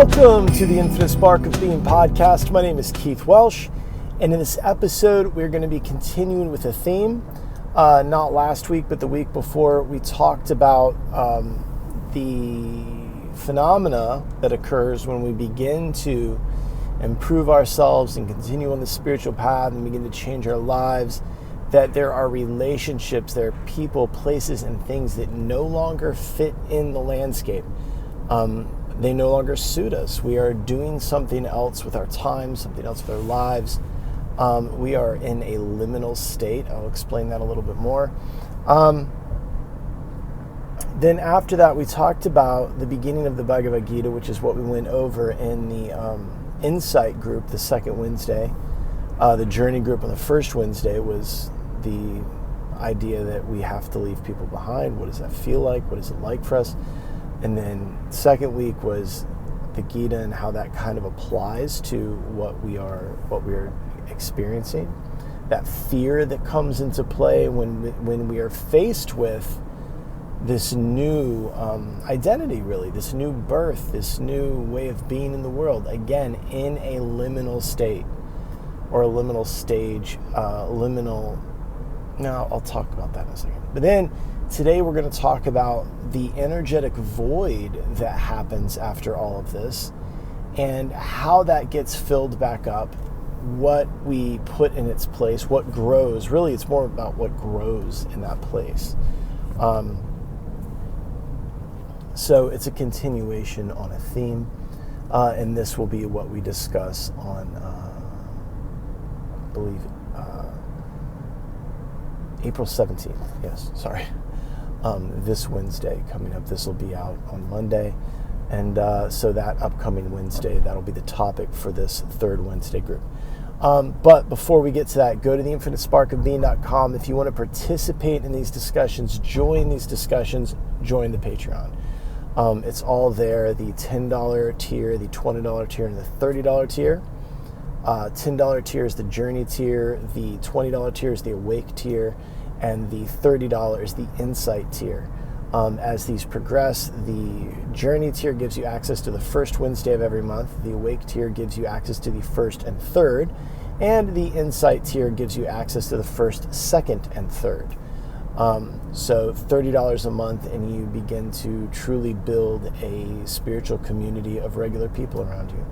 Welcome to the Infinite Spark of Being podcast. My name is Keith Welsh, and in this episode, we're going to be continuing with a theme. Not last week, but the week before, we talked about the phenomena that occurs when we begin to improve ourselves and continue on the spiritual path and begin to change our lives, that there are relationships, there are people, places, and things that no longer fit in the landscape. They no longer suit us. We are doing something else with our time, something else with our lives. We are in a liminal state. I'll explain that a little bit more. Then after that, we talked about the beginning of the Bhagavad Gita, which is what we went over in the Insight group the second Wednesday. The Journey group on the first Wednesday was the idea that we have to leave people behind. What does that feel like? What is it like for us? And then second week was the Gita and how that kind of applies to what we are experiencing. That fear that comes into play when we are faced with this new identity, really, this new birth, this new way of being in the world, again, in a liminal state or a liminal stage, Now, I'll talk about that in a second. But then today we're going to talk about the energetic void that happens after all of this and how that gets filled back up, what we put in its place, what grows. Really, it's more about what grows in that place. So it's a continuation on a theme, and this will be what we discuss on, I believe, April 17th. Yes, sorry. This Wednesday coming up. This will be out on Monday. And so that upcoming Wednesday, that'll be the topic for this third Wednesday group. But before we get to that, go to theinfinitesparkofbeing.com. If you want to participate in these discussions, join these discussions, join the Patreon. It's all there, the $10 tier, the $20 tier, and the $30 tier. $10 tier is the Journey tier, the $20 tier is the Awake tier, and the $30 is the Insight tier. As these progress, the Journey tier gives you access to the first Wednesday of every month, the Awake tier gives you access to the first and third, and the Insight tier gives you access to the first, second, and third. So $30 a month, and you begin to truly build a spiritual community of regular people around you.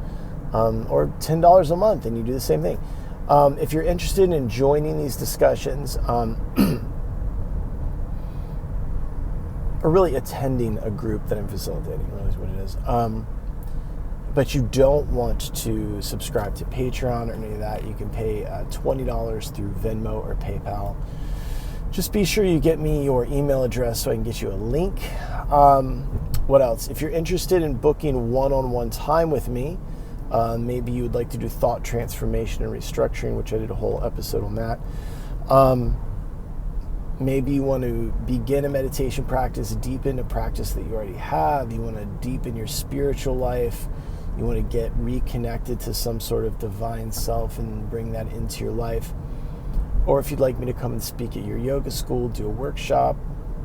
Or $10 a month, and you do the same thing. If you're interested in joining these discussions, or really attending a group that I'm facilitating, really is what it is. But you don't want to subscribe to Patreon or any of that, you can pay $20 through Venmo or PayPal. Just be sure you get me your email address so I can get you a link. What else? If you're interested in booking one-on-one time with me, maybe you would like to do thought transformation and restructuring, which I did a whole episode on that. Maybe you want to begin a meditation practice, deepen a practice that you already have. You want to deepen your spiritual life. You want to get reconnected to some sort of divine self and bring that into your life. Or if you'd like me to come and speak at your yoga school, do a workshop,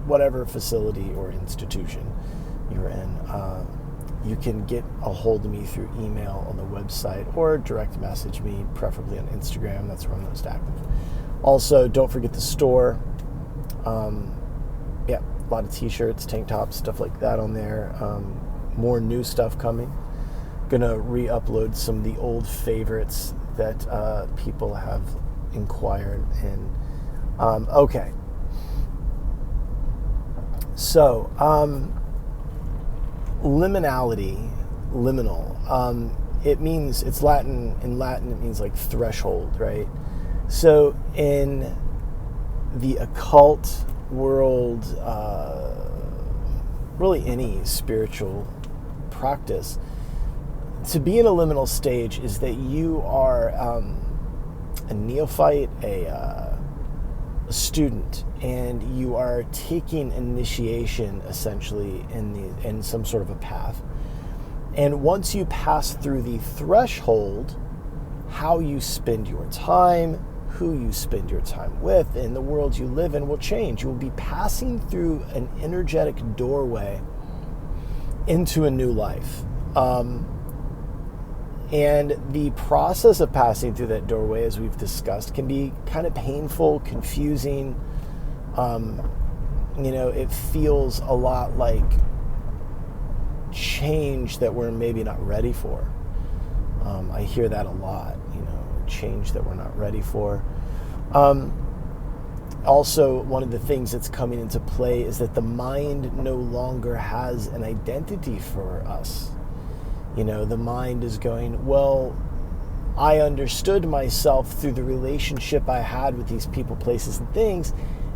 whatever facility or institution you're in, you can get a hold of me through email on the website or direct message me, preferably on Instagram. That's where I'm most active. Also, don't forget the store. A lot of t-shirts, tank tops, stuff like that on there. More new stuff coming. Gonna re-upload some of the old favorites that people have inquired in. Okay. So, liminal. It means, it's Latin. In Latin, it means like threshold, right? So in the occult world, really any spiritual practice, to be in a liminal stage is that you are a neophyte, a student, and you are taking initiation essentially in some sort of a path. And once you pass through the threshold, how you spend your time, who you spend your time with, and the world you live in will change. You will be passing through an energetic doorway into a new life. And the process of passing through that doorway, as we've discussed, can be kind of painful, confusing. It feels a lot like change that we're maybe not ready for. I hear that a lot, change that we're not ready for. Also, one of the things that's coming into play is that the mind no longer has an identity for us. The mind is going, well, I understood myself through the relationship I had with these people, places, and things,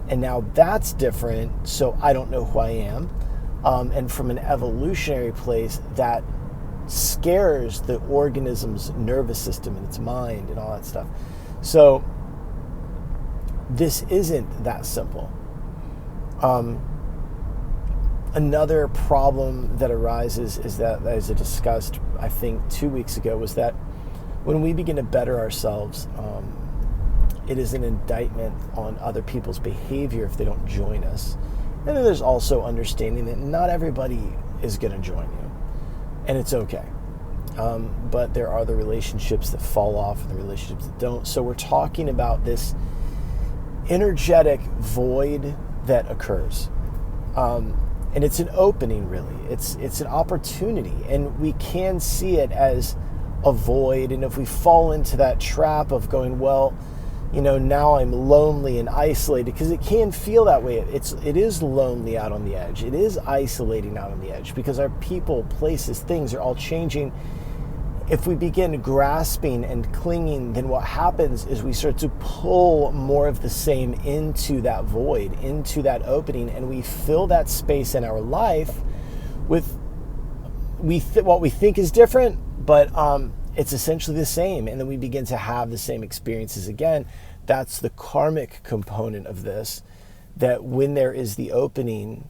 and now that's different, so I don't know who I am. And from an evolutionary place, that scares the organism's nervous system and its mind and all that stuff. So this isn't that simple. Another problem that arises is that, as I discussed, I think 2 weeks ago, was that when we begin to better ourselves, it is an indictment on other people's behavior if they don't join us. And then there's also understanding that not everybody is going to join you, and it's okay. But there are the relationships that fall off and the relationships that don't. So we're talking about this energetic void that occurs. And it's an opening, really. It's an opportunity, and we can see it as a void. And if we fall into that trap of going, well, now I'm lonely and isolated, because it can feel that way. It is lonely out on the edge. It is isolating out on the edge, because our people, places, things are all changing. If we begin grasping and clinging, then what happens is we start to pull more of the same into that void, into that opening, and we fill that space in our life with what we think is different, but it's essentially the same. And then we begin to have the same experiences again. That's the karmic component of this, that when there is the opening,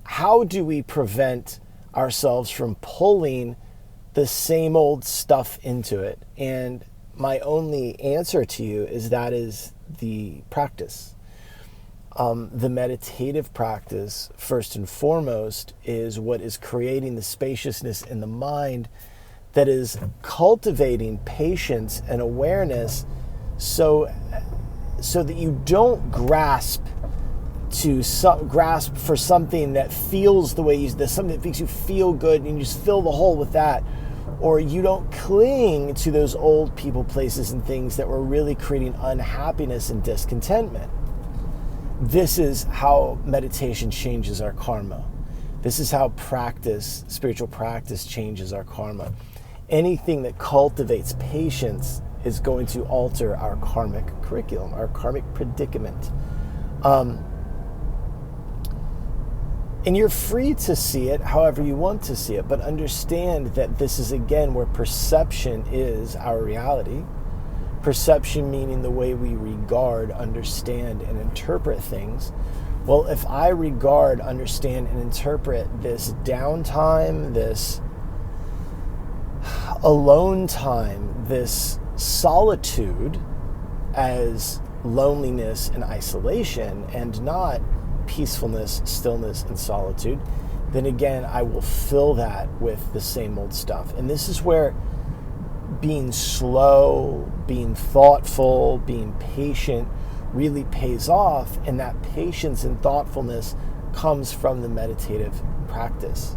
how do we prevent ourselves from pulling the same old stuff into it? And my only answer to you is that is the practice. The meditative practice, first and foremost, is what is creating the spaciousness in the mind that is cultivating patience and awareness, so that you don't grasp for something that feels the way something that makes you feel good, and you just fill the hole with that. Or you don't cling to those old people, places, and things that were really creating unhappiness and discontentment. This is how meditation changes our karma. This is how spiritual practice changes our karma. Anything that cultivates patience is going to alter our karmic curriculum, our karmic predicament. And you're free to see it however you want to see it, but understand that this is, again, where perception is our reality. Perception meaning the way we regard, understand, and interpret things. Well, if I regard, understand, and interpret this downtime, this alone time, this solitude as loneliness and isolation, and not peacefulness, stillness, and solitude, then again, I will fill that with the same old stuff. And this is where being slow, being thoughtful, being patient really pays off, and that patience and thoughtfulness comes from the meditative practice.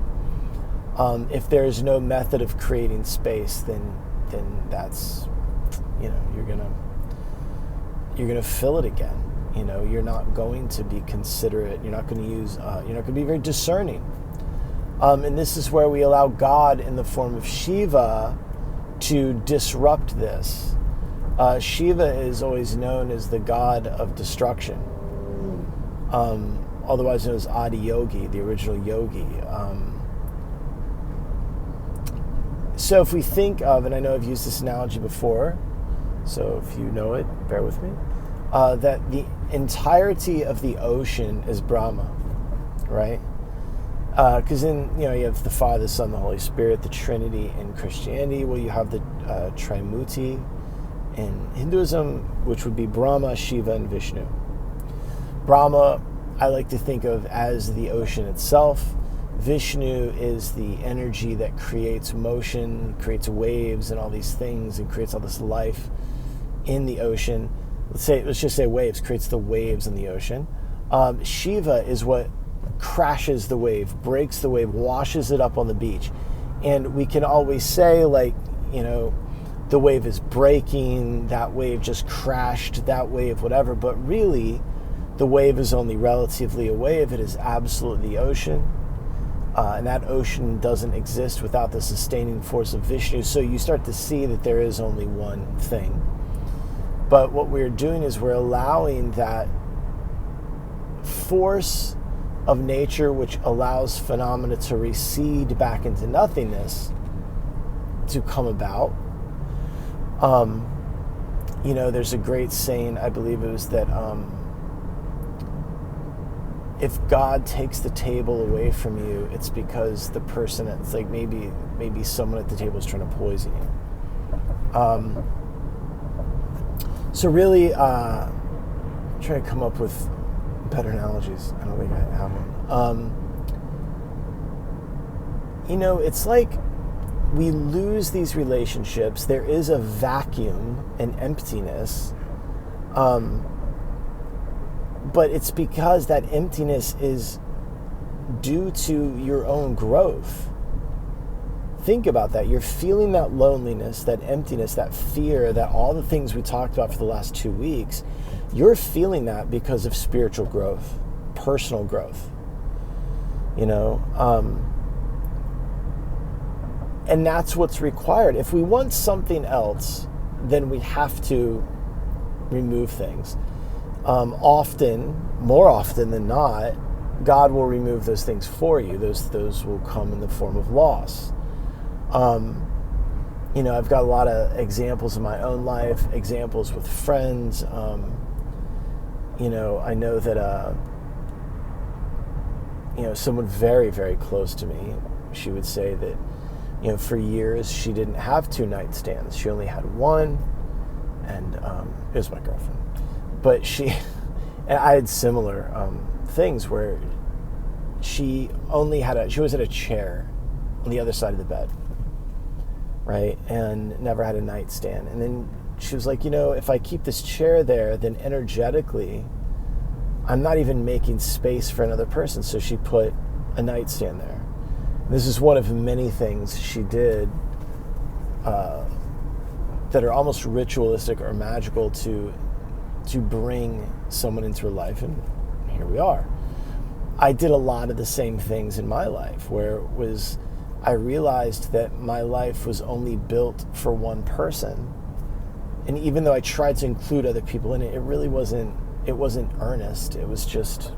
If there is no method of creating space, then that's, you're gonna fill it again. You're not going to be considerate. You're not going to use. You're not going to be very discerning. And this is where we allow God in the form of Shiva to disrupt this. Shiva is always known as the god of destruction, otherwise known as Adi Yogi, the original yogi. So if we think of, and I know I've used this analogy before, so if you know it, bear with me, that the entirety of the ocean is Brahma, right? Because then, you have the Father, the Son, the Holy Spirit, the Trinity in Christianity. Well, you have the Trimurti in Hinduism, which would be Brahma, Shiva, and Vishnu. Brahma, I like to think of as the ocean itself. Vishnu is the energy that creates motion, creates waves and all these things, and creates all this life in the ocean. Let's just say waves, creates the waves in the ocean. Shiva is what crashes the wave, breaks the wave, washes it up on the beach. And we can always say, like, the wave is breaking, that wave just crashed, that wave, whatever. But really, the wave is only relatively a wave. It is absolutely the ocean. And that ocean doesn't exist without the sustaining force of Vishnu. So you start to see that there is only one thing. But what we're doing is we're allowing that force of nature, which allows phenomena to recede back into nothingness, to come about. There's a great saying, I believe it was that if God takes the table away from you, it's because the person, it's like maybe someone at the table is trying to poison you. So really, try to come up with better analogies. I don't think I have one. It's like we lose these relationships. There is a vacuum and emptiness. But it's because that emptiness is due to your own growth. Think about that. You're feeling that loneliness, that emptiness, that fear, that all the things we talked about for the last 2 weeks. You're feeling that because of spiritual growth, personal growth. And that's what's required. If we want something else, then we have to remove things. More often than not, God will remove those things for you. Those will come in the form of loss. I've got a lot of examples in my own life, examples with friends. I know that, someone very, very close to me, she would say that, for years she didn't have 2 nightstands. She only had one, and it was my girlfriend. But and I had similar things where she was at a chair on the other side of the bed, right? And never had a nightstand. And then she was like, if I keep this chair there, then energetically, I'm not even making space for another person. So she put a nightstand there. This is one of many things she did that are almost ritualistic or magical to bring someone into her life, and here we are. I did a lot of the same things in my life, where I realized that my life was only built for one person, and even though I tried to include other people in it, it really wasn't earnest. It was just,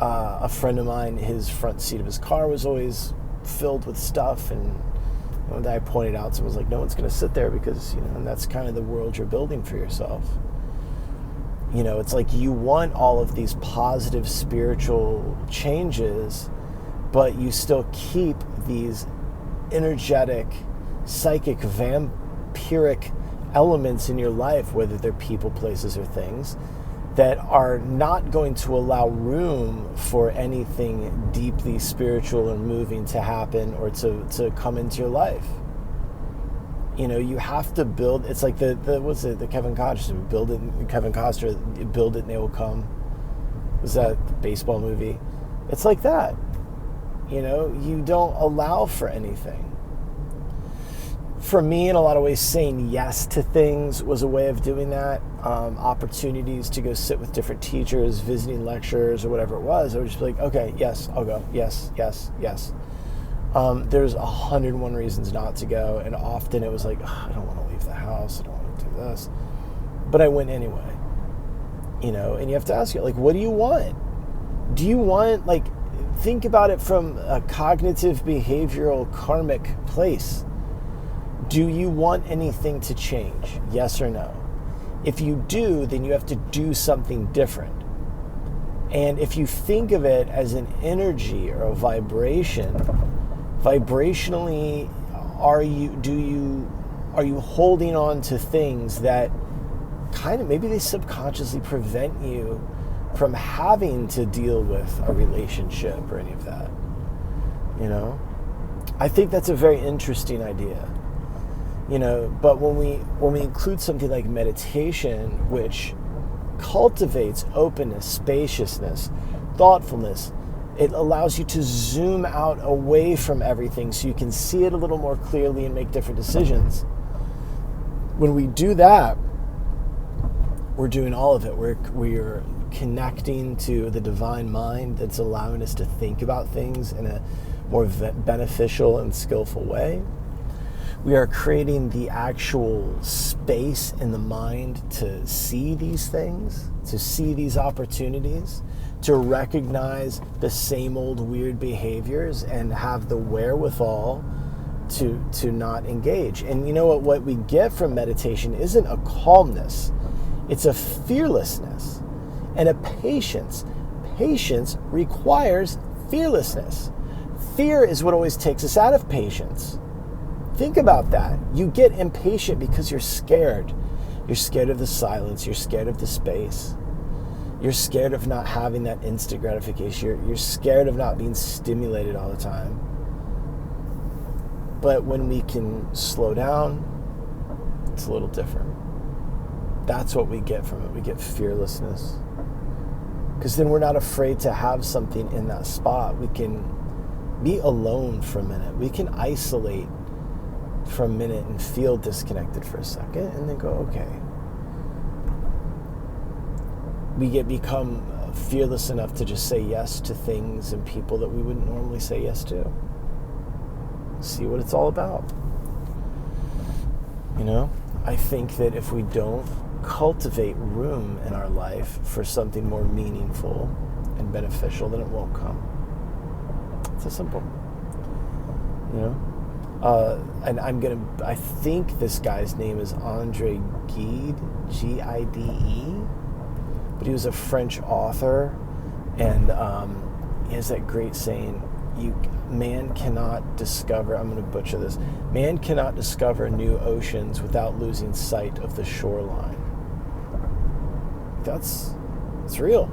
a friend of mine, his front seat of his car was always filled with stuff, and one day I pointed out, someone was like, no one's going to sit there because, and that's kind of the world you're building for yourself. It's like you want all of these positive spiritual changes, but you still keep these energetic, psychic, vampiric elements in your life, whether they're people, places, or things, that are not going to allow room for anything deeply spiritual and moving to happen or to come into your life. You have to build. It's like the Kevin Costner, build it and they will come. Was that the baseball movie? It's like that. You don't allow for anything. For me, in a lot of ways, saying yes to things was a way of doing that. Opportunities to go sit with different teachers, visiting lectures, or whatever it was, I would just be like, okay, yes, I'll go. Yes, yes, yes. There's 101 reasons not to go, and often it was like, I don't want to leave the house, I don't want to do this. But I went anyway. And you have to ask yourself, what do you want? Do you want, think about it from a cognitive, behavioral, karmic place. Do you want anything to change? Yes or no? If you do, then you have to do something different. And if you think of it as an energy or a vibration, vibrationally, are you holding on to things that kind of, maybe they subconsciously prevent you from having to deal with a relationship or any of that. You know, I think that's a very interesting idea. You know, but when we include something like meditation, which cultivates openness, spaciousness, thoughtfulness, it allows you to zoom out away from everything so you can see it a little more clearly and make different decisions. When we do that, we're doing all of it. We're connecting to the divine mind that's allowing us to think about things in a more beneficial and skillful way. We are creating the actual space in the mind to see these things, to see these opportunities, to recognize the same old weird behaviors and have the wherewithal to not engage. And you know what we get from meditation isn't a calmness, it's a fearlessness and a patience. Patience requires fearlessness. Fear is what always takes us out of patience. Think about that. You get impatient because you're scared. You're scared of the silence. You're scared of the space. You're scared of not having that instant gratification. You're scared of not being stimulated all the time. But when we can slow down, it's a little different. That's what we get from it. We get fearlessness. Because then we're not afraid to have something in that spot. We can be alone for a minute. We can isolate for a minute and feel disconnected for a second and then go, okay. We become fearless enough to just say yes to things and people that we wouldn't normally say yes to. See what it's all about. You know, I think that if we don't cultivate room in our life for something more meaningful and beneficial, then it won't come. It's so simple. You know? And I think this guy's name is Andre Gide, G-I-D-E, but he was a French author, and he has that great saying, man cannot discover, I'm going to butcher this, man cannot discover new oceans without losing sight of the shoreline. It's real.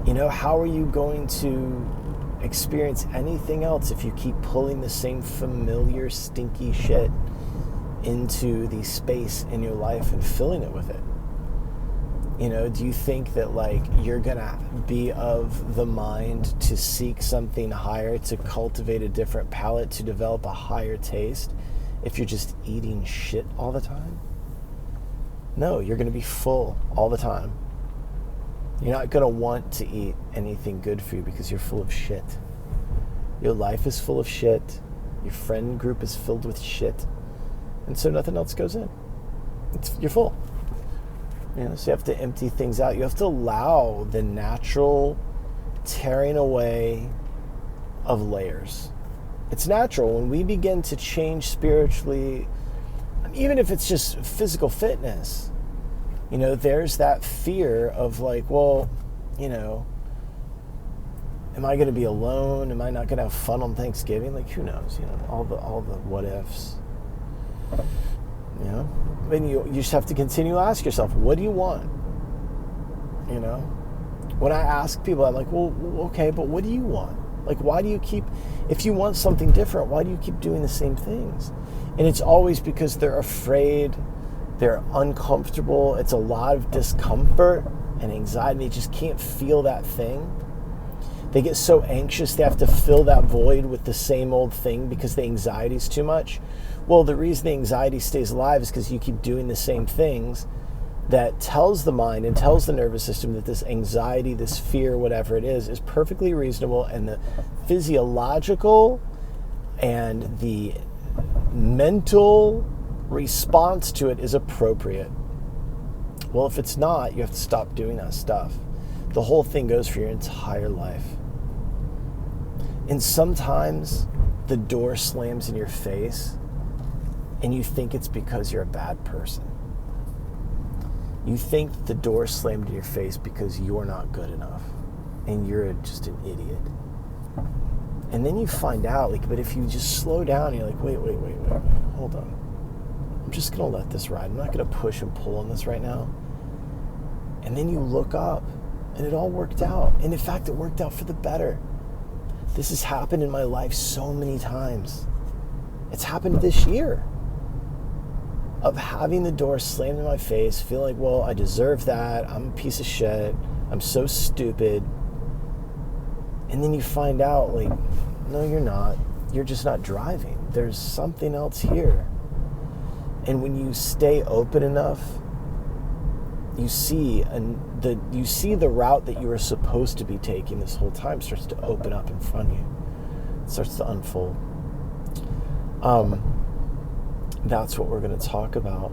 You know, how are you going to experience anything else if you keep pulling the same familiar stinky shit into the space in your life and filling it with it? You know, do you think that like you're gonna be of the mind to seek something higher, to cultivate a different palate, to develop a higher taste if you're just eating shit all the time? No, you're gonna be full all the time. You're not going to want to eat anything good for you because you're full of shit. Your life is full of shit. Your friend group is filled with shit. And so nothing else goes in. You're full. You know, so you have to empty things out. You have to allow the natural tearing away of layers. It's natural. When we begin to change spiritually, even if it's just physical fitness, you know, there's that fear of like, well, you know, am I going to be alone? Am I not going to have fun on Thanksgiving? Like, who knows? You know, all the what ifs. You know, I mean, you just have to continue to ask yourself, what do you want? You know, when I ask people, I'm like, well, okay, but what do you want? Like, why do you keep, if you want something different, why do you keep doing the same things? And it's always because they're afraid. They're uncomfortable. It's a lot of discomfort and anxiety. They just can't feel that thing. They get so anxious they have to fill that void with the same old thing because the anxiety is too much. Well, the reason the anxiety stays alive is because you keep doing the same things that tells the mind and tells the nervous system that this anxiety, this fear, whatever it is perfectly reasonable, and the physiological and the mental response to it is appropriate. Well, if it's not, you have to stop doing that stuff. The whole thing goes for your entire life. And sometimes the door slams in your face and you think it's because you're a bad person. You think the door slammed in your face because you're not good enough and you're just an idiot. And then you find out, like, but if you just slow down, you're like, wait, hold on. I'm just going to let this ride. I'm not going to push and pull on this right now. And then you look up and it all worked out. And in fact, it worked out for the better. This has happened in my life so many times. It's happened this year, of having the door slammed in my face, feeling like, well, I deserve that. I'm a piece of shit. I'm so stupid. And then you find out, like, no, you're not. You're just not driving. There's something else here. And when you stay open enough, you see the route that you were supposed to be taking this whole time starts to open up in front of you. It starts to unfold. That's what we're going to talk about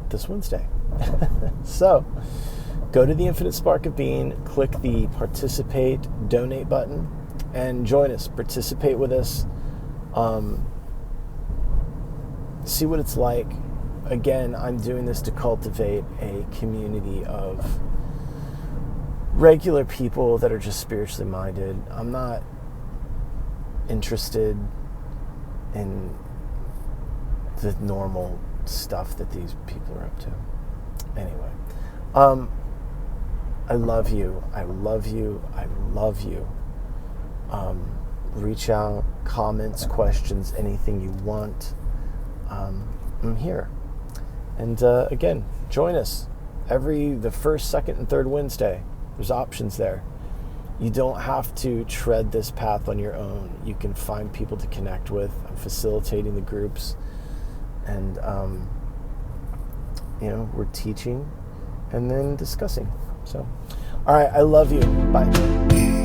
this Wednesday. So, go to the Infinite Spark of Being, click the participate, donate button, and join us. Participate with us. See what it's like. Again, I'm doing this to cultivate a community of regular people that are just spiritually minded. I'm not interested in the normal stuff that these people are up to. Anyway, I love you. I love you. I love you. Reach out, comments, questions, anything you want. I'm here. And again, join us the first, second, and third Wednesday. There's options there. You don't have to tread this path on your own. You can find people to connect with. I'm facilitating the groups. And, we're teaching and then discussing. So, all right, I love you. Bye.